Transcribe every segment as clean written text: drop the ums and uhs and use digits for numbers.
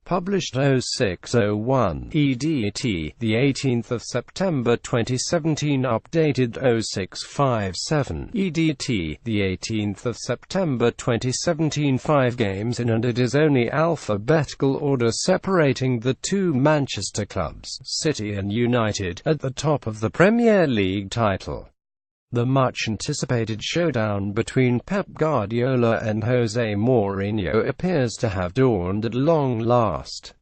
Published 0601 EDT, the 18th of September 2017. Updated 0657 EDT, the 18th of September 2017. 5 games in, and it is only alphabetical order separating the two Manchester clubs, City and United, at the top of the Premier League title. The much-anticipated showdown between Pep Guardiola and Jose Mourinho appears to have dawned at long last.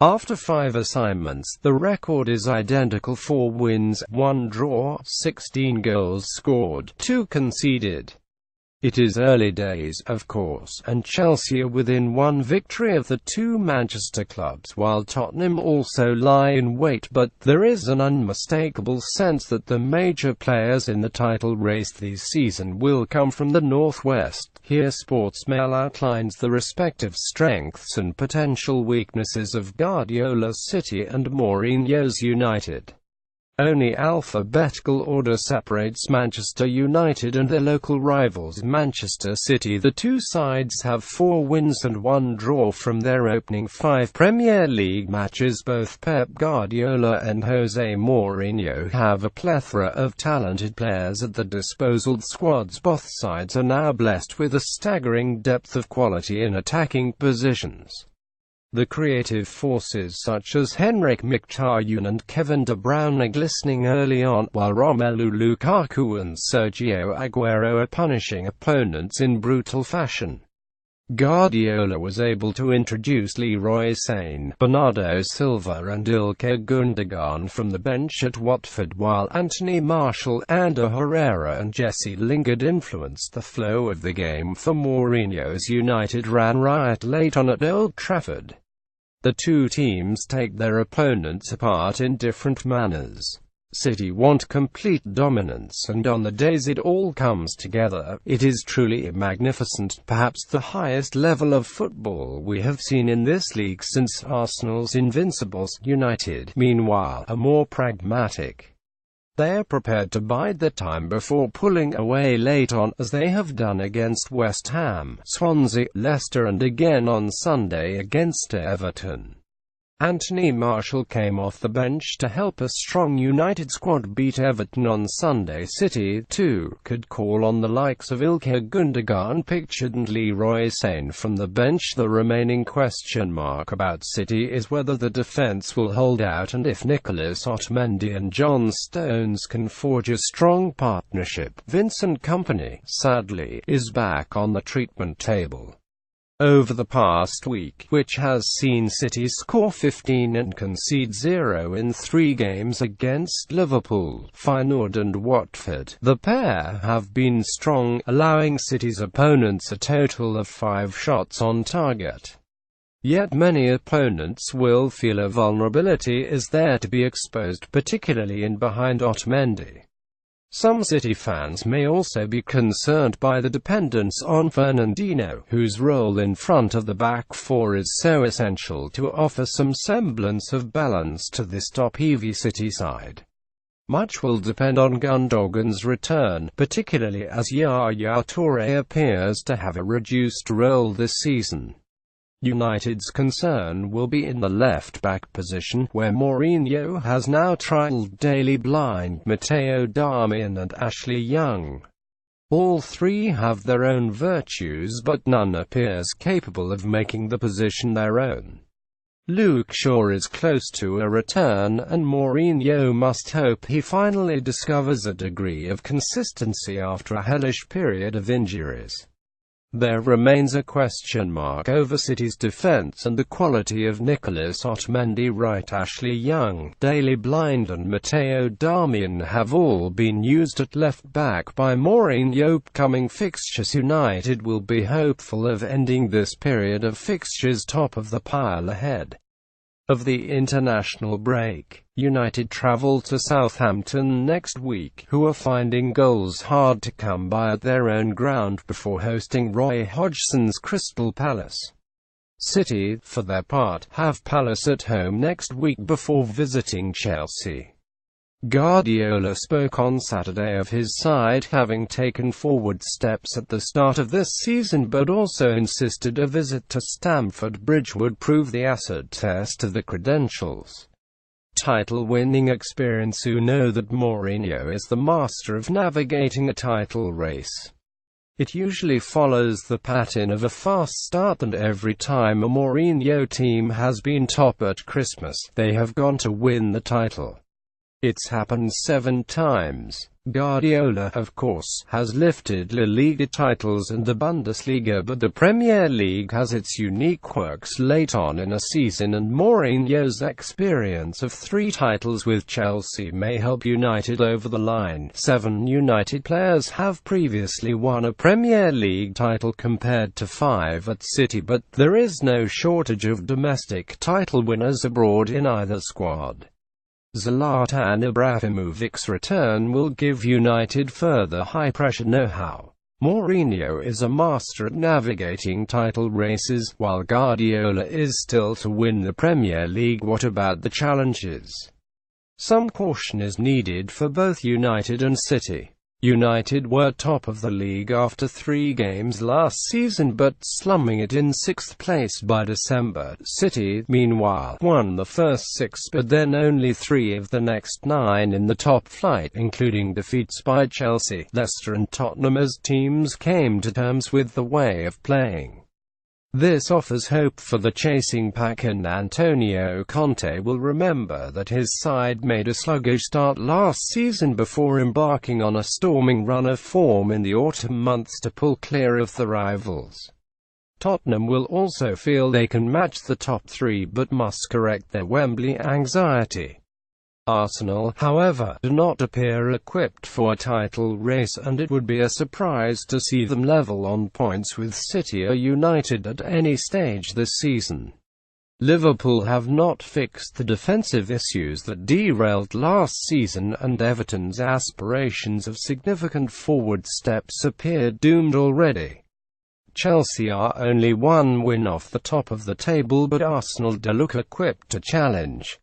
After 5 assignments, the record is identical: 4 wins, 1 draw, 16 goals scored, 2 conceded. It is early days, of course, and Chelsea are within 1 victory of the two Manchester clubs, while Tottenham also lie in wait, but there is an unmistakable sense that the major players in the title race this season will come from the North West. Here Sportsmail outlines the respective strengths and potential weaknesses of Guardiola's City and Mourinho's United. Only alphabetical order separates Manchester United and their local rivals Manchester City. The two sides have 4 wins and 1 draw from their opening 5 Premier League matches. Both Pep Guardiola and Jose Mourinho have a plethora of talented players at their disposal. Squads both sides are now blessed with a staggering depth of quality in attacking positions. The creative forces such as Henrik Mkhitaryan and Kevin De Bruyne are glistening early on, while Romelu Lukaku and Sergio Aguero are punishing opponents in brutal fashion. Guardiola was able to introduce Leroy Sane, Bernardo Silva and Ilkay Gundogan from the bench at Watford, while Anthony Martial, Ander Herrera and Jesse Lingard influenced the flow of the game for Mourinho's United ran riot late on at Old Trafford. The two teams take their opponents apart in different manners. City want complete dominance, and on the days it all comes together, it is truly magnificent, perhaps the highest level of football we have seen in this league since Arsenal's Invincibles. United, meanwhile, are more pragmatic. They are prepared to bide their time before pulling away late on, as they have done against West Ham, Swansea, Leicester and again on Sunday against Everton. Anthony Martial came off the bench to help a strong United squad beat Everton on Sunday. City, too, could call on the likes of Ilkay Gundogan pictured and Leroy Sane from the bench. The remaining question mark about City is whether the defence will hold out and if Nicolas Otamendi and John Stones can forge a strong partnership. Vincent Kompany, sadly, is back on the treatment table. Over the past week, which has seen City score 15 and concede 0 in 3 games against Liverpool, Feyenoord and Watford, the pair have been strong, allowing City's opponents a total of 5 shots on target. Yet many opponents will feel a vulnerability is there to be exposed, particularly in behind Otamendi. Some City fans may also be concerned by the dependence on Fernandinho, whose role in front of the back four is so essential to offer some semblance of balance to this top-heavy City side. Much will depend on Gundogan's return, particularly as Yaya Touré appears to have a reduced role this season. United's concern will be in the left-back position, where Mourinho has now trialled Daley Blind, Matteo Darmian and Ashley Young. All three have their own virtues, but none appears capable of making the position their own. Luke Shaw is close to a return, and Mourinho must hope he finally discovers a degree of consistency after a hellish period of injuries. There remains a question mark over City's defence and the quality of Nicolas Otamendi. Right, Ashley Young, Daley Blind and Matteo Darmian have all been used at left-back by Mourinho. Coming fixtures, United will be hopeful of ending this period of fixtures top of the pile ahead of the international break. United travel to Southampton next week, who are finding goals hard to come by at their own ground before hosting Roy Hodgson's Crystal Palace. City, for their part, have Palace at home next week before visiting Chelsea. Guardiola spoke on Saturday of his side having taken forward steps at the start of this season, but also insisted a visit to Stamford Bridge would prove the acid test of the credentials. Title-winning experience who know that Mourinho is the master of navigating a title race. It usually follows the pattern of a fast start, and every time a Mourinho team has been top at Christmas, they have gone to win the title. It's happened 7 times. Guardiola, of course, has lifted La Liga titles and the Bundesliga, but the Premier League has its unique quirks late on in a season, and Mourinho's experience of 3 titles with Chelsea may help United over the line. 7 United players have previously won a Premier League title compared to 5 at City, but there is no shortage of domestic title winners abroad in either squad. Zlatan Ibrahimovic's return will give United further high-pressure know-how. Mourinho is a master at navigating title races, while Guardiola is still to win the Premier League. What about the challenges? Some caution is needed for both United and City. United were top of the league after 3 games last season, but slumming it in 6th place by December. City, meanwhile, won the first 6 but then only 3 of the next 9 in the top flight, including defeats by Chelsea, Leicester and Tottenham, as teams came to terms with the way of playing. This offers hope for the chasing pack, and Antonio Conte will remember that his side made a sluggish start last season before embarking on a storming run of form in the autumn months to pull clear of the rivals. Tottenham will also feel they can match the top 3 but must correct their Wembley anxiety. Arsenal, however, do not appear equipped for a title race, and it would be a surprise to see them level on points with City or United at any stage this season. Liverpool have not fixed the defensive issues that derailed last season, and Everton's aspirations of significant forward steps appear doomed already. Chelsea are only 1 win off the top of the table, but Arsenal do look equipped to challenge.